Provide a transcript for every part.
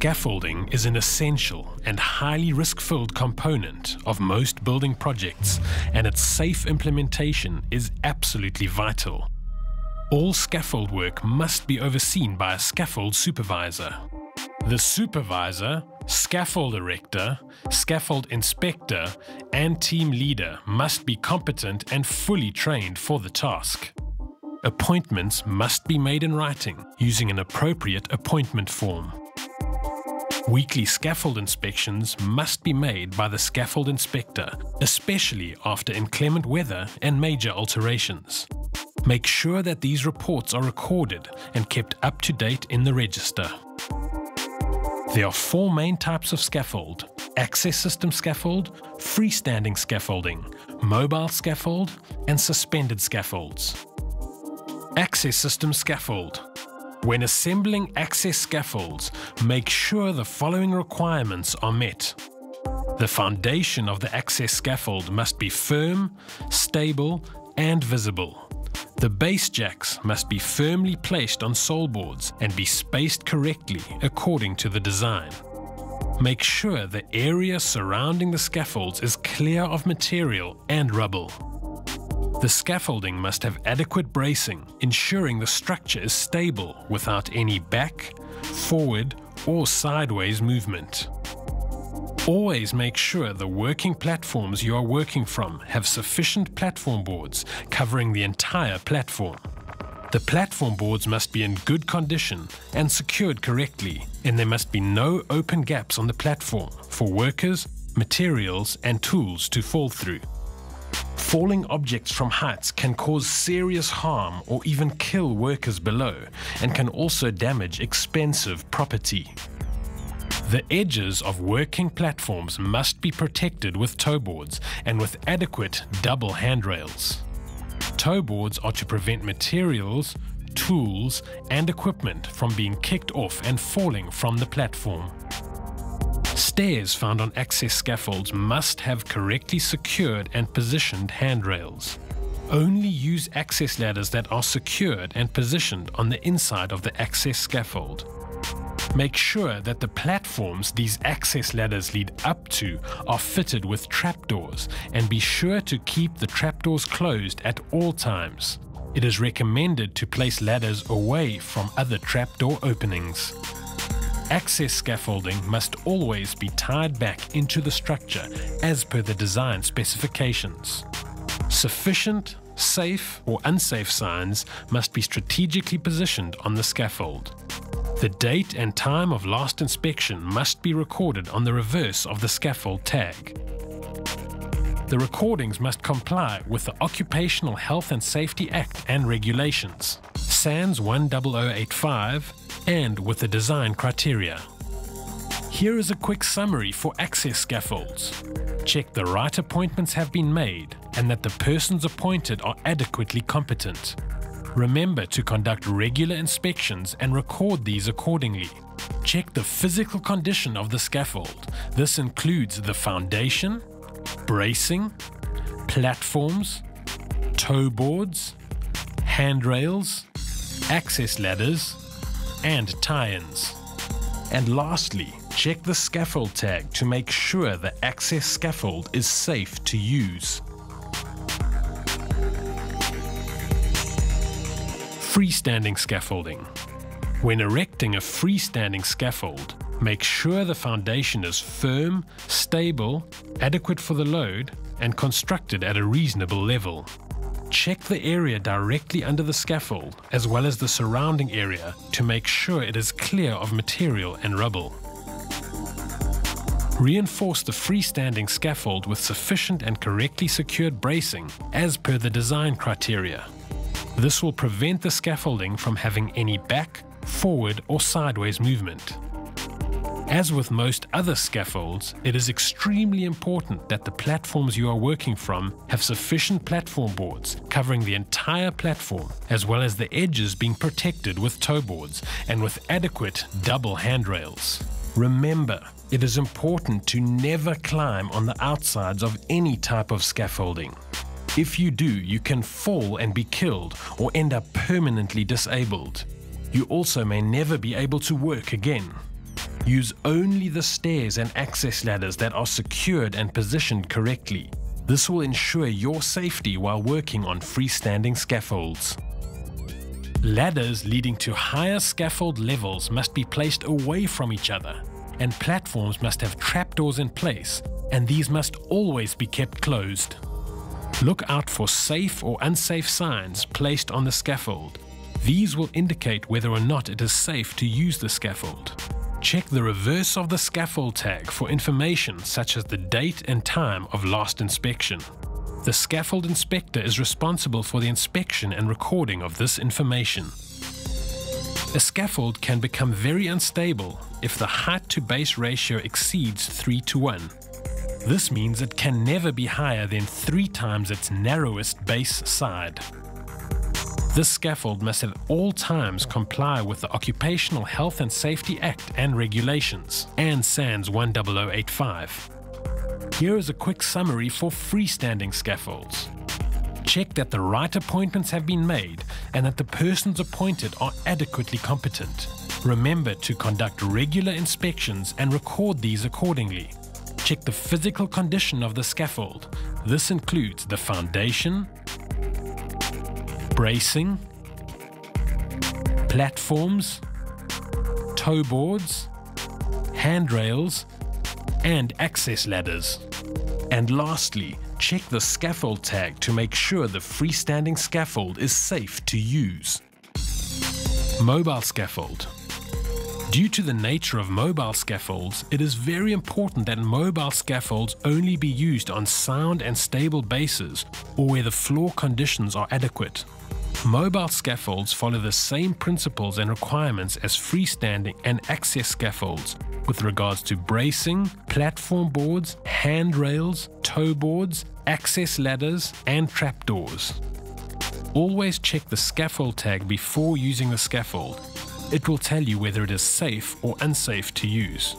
Scaffolding is an essential and highly risk-filled component of most building projects, and its safe implementation is absolutely vital. All scaffold work must be overseen by a scaffold supervisor. The supervisor, scaffold erector, scaffold inspector, and team leader must be competent and fully trained for the task. Appointments must be made in writing using an appropriate appointment form. Weekly scaffold inspections must be made by the scaffold inspector, especially after inclement weather and major alterations. Make sure that these reports are recorded and kept up to date in the register. There are 4 main types of scaffold: access system scaffold, freestanding scaffolding, mobile scaffold, and suspended scaffolds. Access system scaffold. When assembling access scaffolds, make sure the following requirements are met. The foundation of the access scaffold must be firm, stable, and visible. The base jacks must be firmly placed on sole boards and be spaced correctly according to the design. Make sure the area surrounding the scaffolds is clear of material and rubble. The scaffolding must have adequate bracing, ensuring the structure is stable without any back, forward, or sideways movement. Always make sure the working platforms you are working from have sufficient platform boards covering the entire platform. The platform boards must be in good condition and secured correctly, and there must be no open gaps on the platform for workers, materials, and tools to fall through. Falling objects from heights can cause serious harm or even kill workers below, and can also damage expensive property. The edges of working platforms must be protected with toe boards and with adequate double handrails. Toe boards are to prevent materials, tools, and equipment from being kicked off and falling from the platform. Stairs found on access scaffolds must have correctly secured and positioned handrails. Only use access ladders that are secured and positioned on the inside of the access scaffold. Make sure that the platforms these access ladders lead up to are fitted with trapdoors, and be sure to keep the trapdoors closed at all times. It is recommended to place ladders away from other trapdoor openings. Access scaffolding must always be tied back into the structure as per the design specifications. Sufficient, safe or unsafe signs must be strategically positioned on the scaffold. The date and time of last inspection must be recorded on the reverse of the scaffold tag. The recordings must comply with the Occupational Health and Safety Act and regulations, SANS 10085, and with the design criteria. Here is a quick summary for access scaffolds. Check the right appointments have been made and that the persons appointed are adequately competent. Remember to conduct regular inspections and record these accordingly. Check the physical condition of the scaffold. This includes the foundation, bracing, platforms, toe boards, handrails, access ladders, and tie-ins. And lastly, check the scaffold tag to make sure the access scaffold is safe to use. Freestanding scaffolding. When erecting a freestanding scaffold, make sure the foundation is firm, stable, adequate for the load, and constructed at a reasonable level. Check the area directly under the scaffold as well as the surrounding area to make sure it is clear of material and rubble. Reinforce the freestanding scaffold with sufficient and correctly secured bracing as per the design criteria. This will prevent the scaffolding from having any back, forward, or sideways movement. As with most other scaffolds, it is extremely important that the platforms you are working from have sufficient platform boards covering the entire platform, as well as the edges being protected with toe boards and with adequate double handrails. Remember, it is important to never climb on the outsides of any type of scaffolding. If you do, you can fall and be killed or end up permanently disabled. You also may never be able to work again. Use only the stairs and access ladders that are secured and positioned correctly. This will ensure your safety while working on freestanding scaffolds. Ladders leading to higher scaffold levels must be placed away from each other, and platforms must have trapdoors in place, and these must always be kept closed. Look out for safe or unsafe signs placed on the scaffold. These will indicate whether or not it is safe to use the scaffold. Check the reverse of the scaffold tag for information such as the date and time of last inspection. The scaffold inspector is responsible for the inspection and recording of this information. A scaffold can become very unstable if the height to base ratio exceeds 3:1. This means it can never be higher than 3 times its narrowest base side. This scaffold must at all times comply with the Occupational Health and Safety Act and regulations and SANS 10085. Here is a quick summary for freestanding scaffolds. Check that the right appointments have been made and that the persons appointed are adequately competent. Remember to conduct regular inspections and record these accordingly. Check the physical condition of the scaffold. This includes the foundation, bracing, platforms, toe boards, handrails, and access ladders. And lastly, check the scaffold tag to make sure the freestanding scaffold is safe to use. Mobile scaffold. Due to the nature of mobile scaffolds, it is very important that mobile scaffolds only be used on sound and stable bases or where the floor conditions are adequate. Mobile scaffolds follow the same principles and requirements as freestanding and access scaffolds with regards to bracing, platform boards, handrails, toe boards, access ladders, and trapdoors. Always check the scaffold tag before using the scaffold. It will tell you whether it is safe or unsafe to use.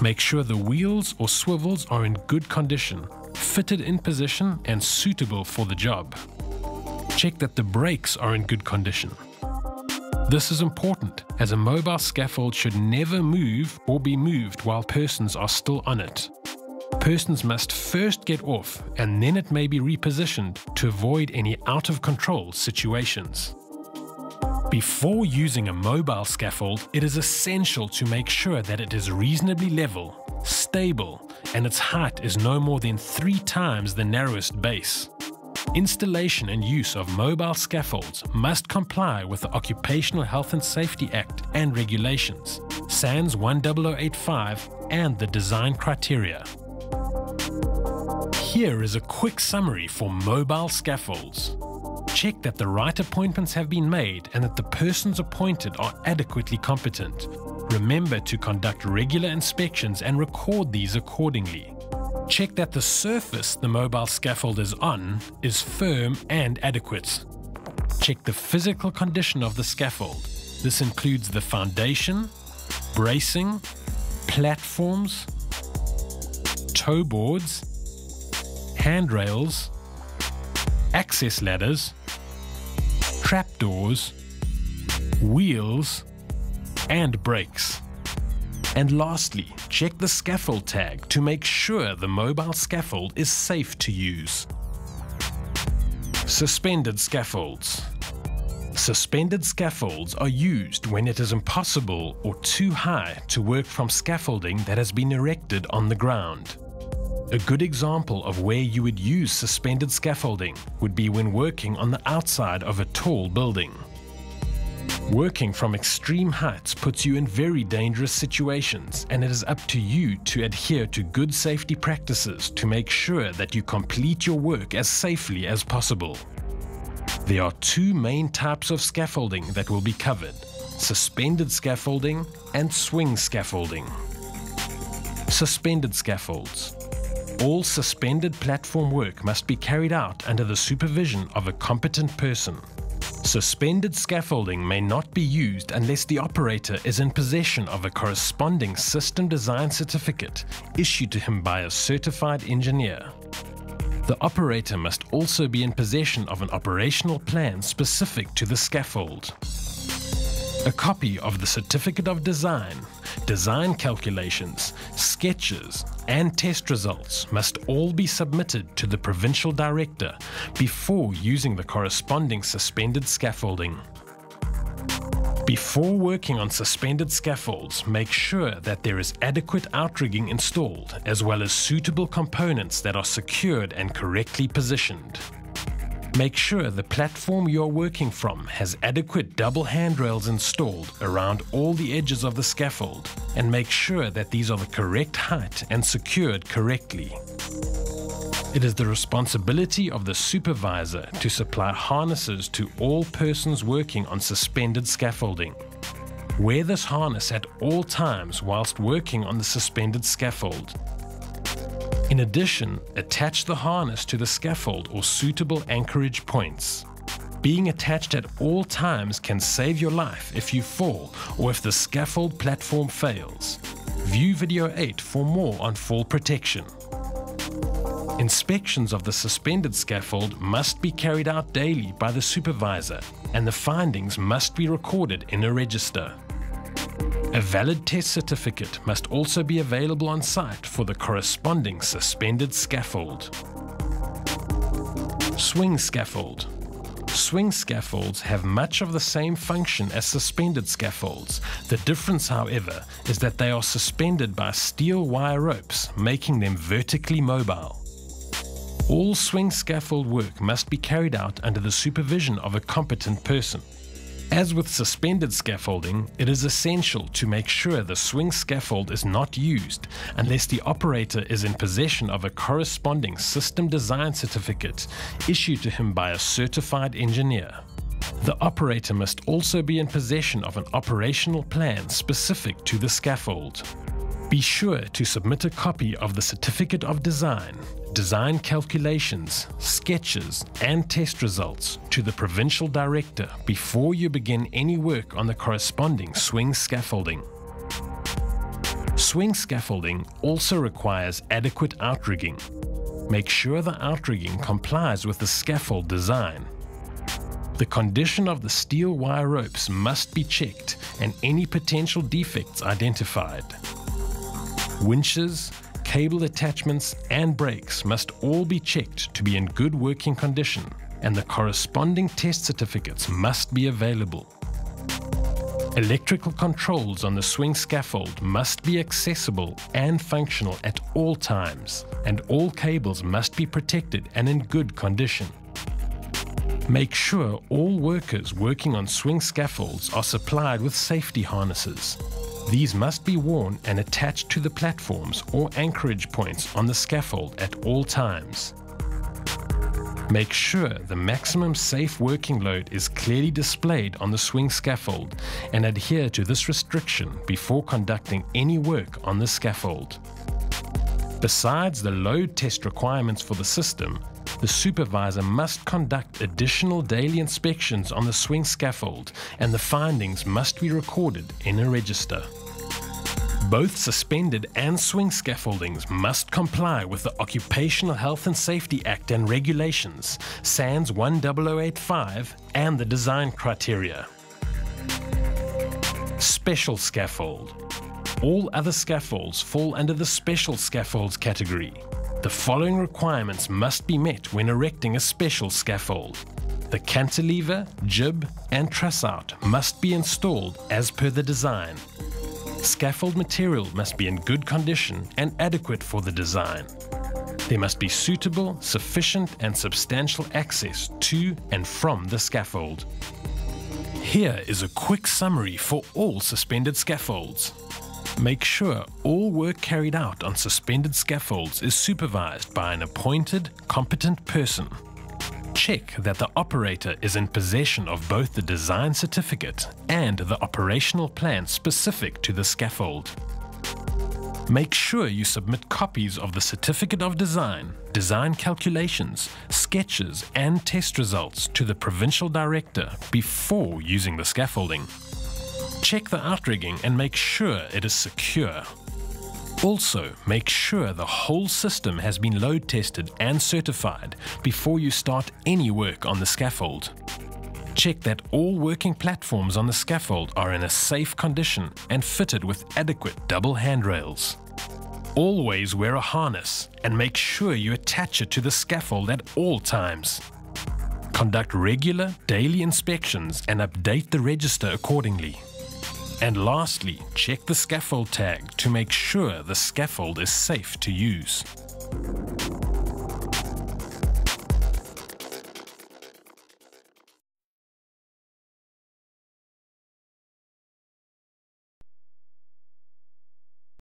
Make sure the wheels or swivels are in good condition, fitted in position, and suitable for the job. Check that the brakes are in good condition. This is important, as a mobile scaffold should never move or be moved while persons are still on it. Persons must first get off and then it may be repositioned to avoid any out-of-control situations. Before using a mobile scaffold, it is essential to make sure that it is reasonably level, stable, and its height is no more than 3 times the narrowest base. Installation and use of mobile scaffolds must comply with the Occupational Health and Safety Act and regulations, SANS 10085, and the design criteria. Here is a quick summary for mobile scaffolds. Check that the right appointments have been made and that the persons appointed are adequately competent. Remember to conduct regular inspections and record these accordingly. Check that the surface the mobile scaffold is on is firm and adequate. Check the physical condition of the scaffold. This includes the foundation, bracing, platforms, toe boards, handrails, access ladders, trapdoors, wheels, and brakes. And lastly, check the scaffold tag to make sure the mobile scaffold is safe to use. Suspended scaffolds. Suspended scaffolds are used when it is impossible or too high to work from scaffolding that has been erected on the ground. A good example of where you would use suspended scaffolding would be when working on the outside of a tall building. Working from extreme heights puts you in very dangerous situations, and it is up to you to adhere to good safety practices to make sure that you complete your work as safely as possible. There are 2 main types of scaffolding that will be covered: suspended scaffolding and swing scaffolding. Suspended scaffolds. All suspended platform work must be carried out under the supervision of a competent person. Suspended scaffolding may not be used unless the operator is in possession of a corresponding system design certificate issued to him by a certified engineer. The operator must also be in possession of an operational plan specific to the scaffold. A copy of the Certificate of Design, design calculations, sketches, and test results must all be submitted to the Provincial Director before using the corresponding suspended scaffolding. Before working on suspended scaffolds, make sure that there is adequate outrigging installed, as well as suitable components that are secured and correctly positioned. Make sure the platform you are working from has adequate double handrails installed around all the edges of the scaffold, and make sure that these are the correct height and secured correctly. It is the responsibility of the supervisor to supply harnesses to all persons working on suspended scaffolding. Wear this harness at all times whilst working on the suspended scaffold. In addition, attach the harness to the scaffold or suitable anchorage points. Being attached at all times can save your life if you fall or if the scaffold platform fails. View video 8 for more on fall protection. Inspections of the suspended scaffold must be carried out daily by the supervisor, and the findings must be recorded in a register. A valid test certificate must also be available on site for the corresponding suspended scaffold. Swing scaffold. Swing scaffolds have much of the same function as suspended scaffolds. The difference, however, is that they are suspended by steel wire ropes, making them vertically mobile. All swing scaffold work must be carried out under the supervision of a competent person. As with suspended scaffolding, it is essential to make sure the swing scaffold is not used unless the operator is in possession of a corresponding system design certificate issued to him by a certified engineer. The operator must also be in possession of an operational plan specific to the scaffold. Be sure to submit a copy of the Certificate of Design, design calculations, sketches, and test results to the Provincial Director before you begin any work on the corresponding swing scaffolding. Swing scaffolding also requires adequate outrigging. Make sure the outrigging complies with the scaffold design. The condition of the steel wire ropes must be checked and any potential defects identified. Winches, cable attachments and brakes must all be checked to be in good working condition, and the corresponding test certificates must be available. Electrical controls on the swing scaffold must be accessible and functional at all times, and all cables must be protected and in good condition. Make sure all workers working on swing scaffolds are supplied with safety harnesses. These must be worn and attached to the platforms or anchorage points on the scaffold at all times. Make sure the maximum safe working load is clearly displayed on the swing scaffold and adhere to this restriction before conducting any work on the scaffold. Besides the load test requirements for the system, the supervisor must conduct additional daily inspections on the swing scaffold, and the findings must be recorded in a register. Both suspended and swing scaffoldings must comply with the Occupational Health and Safety Act and Regulations, SANS 10085, and the design criteria. Special scaffold. All other scaffolds fall under the special scaffolds category. The following requirements must be met when erecting a special scaffold. The cantilever, jib, and truss out must be installed as per the design. Scaffold material must be in good condition and adequate for the design. There must be suitable, sufficient, and substantial access to and from the scaffold. Here is a quick summary for all suspended scaffolds. Make sure all work carried out on suspended scaffolds is supervised by an appointed, competent person. Check that the operator is in possession of both the design certificate and the operational plan specific to the scaffold. Make sure you submit copies of the Certificate of Design, design calculations, sketches, and test results to the Provincial Director before using the scaffolding. Check the outrigging and make sure it is secure. Also, make sure the whole system has been load tested and certified before you start any work on the scaffold. Check that all working platforms on the scaffold are in a safe condition and fitted with adequate double handrails. Always wear a harness and make sure you attach it to the scaffold at all times. Conduct regular daily inspections and update the register accordingly. And lastly, check the scaffold tag to make sure the scaffold is safe to use.